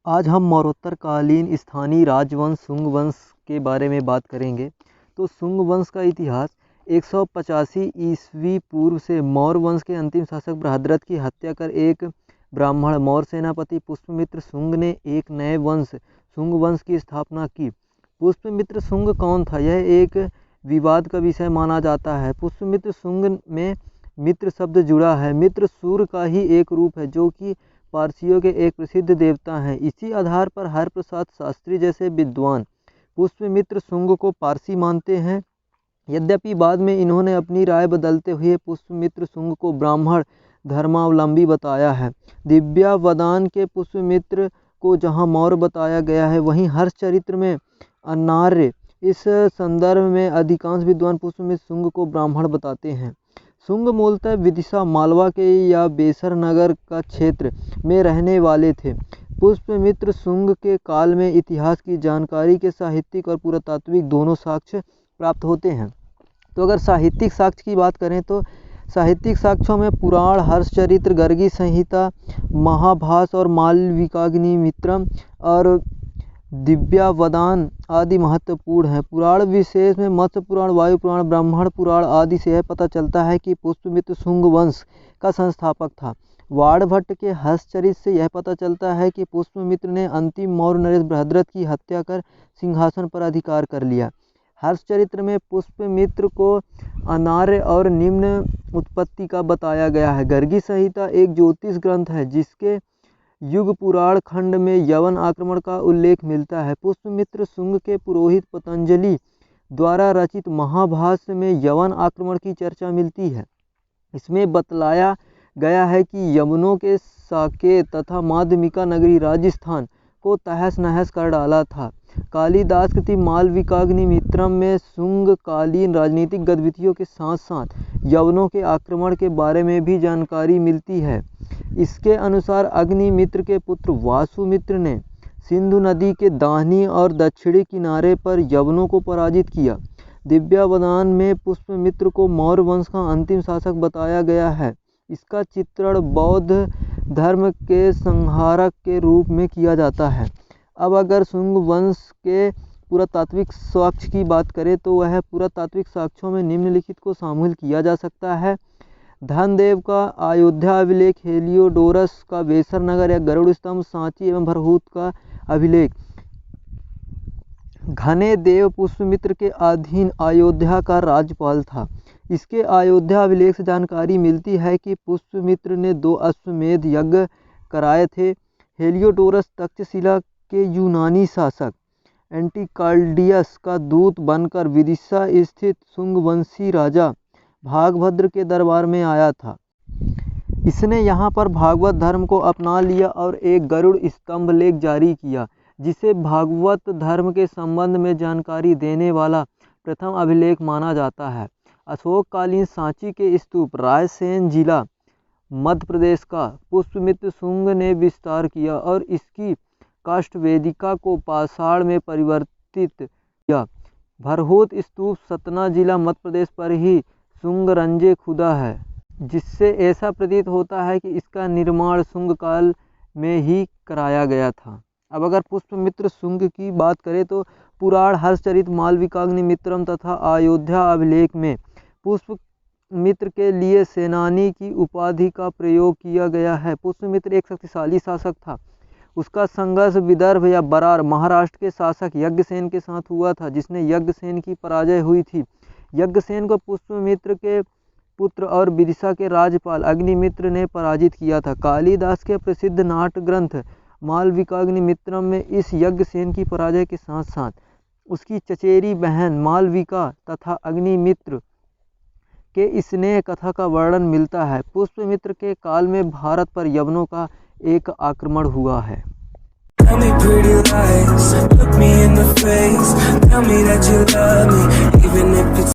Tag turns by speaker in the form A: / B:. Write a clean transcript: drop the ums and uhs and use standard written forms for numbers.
A: आज हम मौर्योत्तरकालीन स्थानीय राजवंश शुंग वंश के बारे में बात करेंगे। तो शुंग वंश का इतिहास 185 ईस्वी पूर्व से मौर्य वंश के अंतिम शासक बृहद्रथ की हत्या कर एक ब्राह्मण मौर्य सेनापति पुष्यमित्र शुंग ने एक नए वंश शुंग वंश की स्थापना की। पुष्यमित्र शुंग कौन था, यह एक विवाद का विषय माना जाता है। पुष्यमित्र शुंग में मित्र शब्द जुड़ा है। मित्र सूर्य का ही एक रूप है जो कि पारसियों के एक प्रसिद्ध देवता हैं। इसी आधार पर हरप्रसाद शास्त्री जैसे विद्वान पुष्यमित्र शुंग को पारसी मानते हैं। यद्यपि बाद में इन्होंने अपनी राय बदलते हुए पुष्यमित्र शुंग को ब्राह्मण धर्मावलंबी बताया है। दिव्यावदान के पुष्यमित्र को जहाँ मौर्य बताया गया है, वहीं हर्षचरित्र में अनार्य। इस संदर्भ में अधिकांश विद्वान पुष्यमित्र शुंग को ब्राह्मण बताते हैं। शुंग मूलतः विदिशा मालवा के या बेसर नगर का क्षेत्र में रहने वाले थे। पुष्यमित्र शुंग के काल में इतिहास की जानकारी के साहित्यिक और पुरातात्विक दोनों साक्ष्य प्राप्त होते हैं। तो अगर साहित्यिक साक्ष्य की बात करें तो साहित्यिक साक्ष्यों में पुराण, हर्षचरित्र, गर्गी संहिता, महाभास और मालविकाग्निमित्रम और दिव्यावदान आदि महत्वपूर्ण हैं। पुराण विशेष में मत्स्य पुराण, वायु पुराण, ब्राह्मण पुराण आदि से यह पता चलता है कि पुष्यमित्र शुंग वंश का संस्थापक था। वाणभट्ट के हर्षचरित्र से यह पता चलता है कि पुष्यमित्र ने अंतिम मौर्य नरेश बृहद्रथ की हत्या कर सिंहासन पर अधिकार कर लिया। हर्षचरित्र में पुष्यमित्र को अनार्य और निम्न उत्पत्ति का बताया गया है। गर्गी संहिता एक ज्योतिष ग्रंथ है जिसके युग पुराण खंड में यवन आक्रमण का उल्लेख मिलता है। पुष्यमित्र शुंग के पुरोहित पतंजलि द्वारा रचित महाभाष्य में यवन आक्रमण की चर्चा मिलती है। इसमें बतलाया गया है कि यवनों के साकेत तथा माध्यमिका नगरी राजस्थान को तहस नहस कर डाला था। कालिदास कृति मालविकाग्निमित्रम में शुंग कालीन राजनीतिक गतिविधियों के साथ साथ यवनों के आक्रमण के बारे में भी जानकारी मिलती है। इसके अनुसार अग्निमित्र के पुत्र वासुमित्र ने सिंधु नदी के दाहिनी और दक्षिणी किनारे पर यवनों को पराजित किया। दिव्यावदान में पुष्यमित्र को मौर्य वंश का अंतिम शासक बताया गया है। इसका चित्रण बौद्ध धर्म के संहारक के रूप में किया जाता है। अब अगर शुंग वंश के पुरातात्विक साक्ष्य की बात करें तो वह पुरातात्विक साक्ष्यों में निम्नलिखित को शामिल किया जा सकता है। धनदेव का अयोध्या अभिलेख, हेलियोडोरस का बेसर नगर या गरुड़ स्तंभ, सांची एवं भरहुत का अभिलेख। घने देव पुष्यमित्र के अधीन अयोध्या का राज्यपाल था। इसके अयोध्या अभिलेख से जानकारी मिलती है कि पुष्यमित्र ने 2 अश्वमेध यज्ञ कराए थे। हेलियोडोरस तक्षशिला के यूनानी शासक एंटिकाल्डियस का दूत बनकर विदिशा स्थित शुंगवंशी राजा भागभद्र के दरबार में आया था। इसने यहाँ पर भागवत धर्म को अपना लिया और एक गरुड़ स्तंभ लेख जारी किया, जिसे भागवत धर्म के संबंध में जानकारी देने वाला प्रथम अभिलेख माना जाता है। अशोककालीन सांची के स्तूप रायसेन जिला मध्य प्रदेश का पुष्यमित्र शुंग ने विस्तार किया और इसकी काष्ठवेदिका को पाषाण में परिवर्तित किया। भरहुत स्तूप सतना जिला मध्य प्रदेश पर ही शुंगरंजे खुदा है, जिससे ऐसा प्रतीत होता है कि इसका निर्माण शुंग काल में ही कराया गया था। अब अगर पुष्यमित्र शुंग की बात करें तो पुराण, हर्षचरित, मालविकाग्निमित्रम तथा अयोध्या अभिलेख में पुष्यमित्र के लिए सेनानी की उपाधि का प्रयोग किया गया है। पुष्यमित्र एक शक्तिशाली शासक था। उसका संघर्ष विदर्भ या बरार महाराष्ट्र के शासक यज्ञसेन के साथ हुआ था, जिसने यज्ञसेन की पराजय हुई थी। यज्ञसेन को पुष्यमित्र के पुत्र और विदिशा के राज्यपाल अग्निमित्र ने पराजित किया था। कालिदास के प्रसिद्ध नाट्य ग्रंथ मालविकाग्निमित्रम में इस यज्ञसेन की पराजय के साथ साथ उसकी चचेरी बहन मालविका तथा अग्निमित्र के स्नेह कथा का वर्णन मिलता है। पुष्यमित्र के काल में भारत पर यवनों का एक आक्रमण हुआ है। Tell me pretty lies, look me in the face, tell me that you love me, even if it's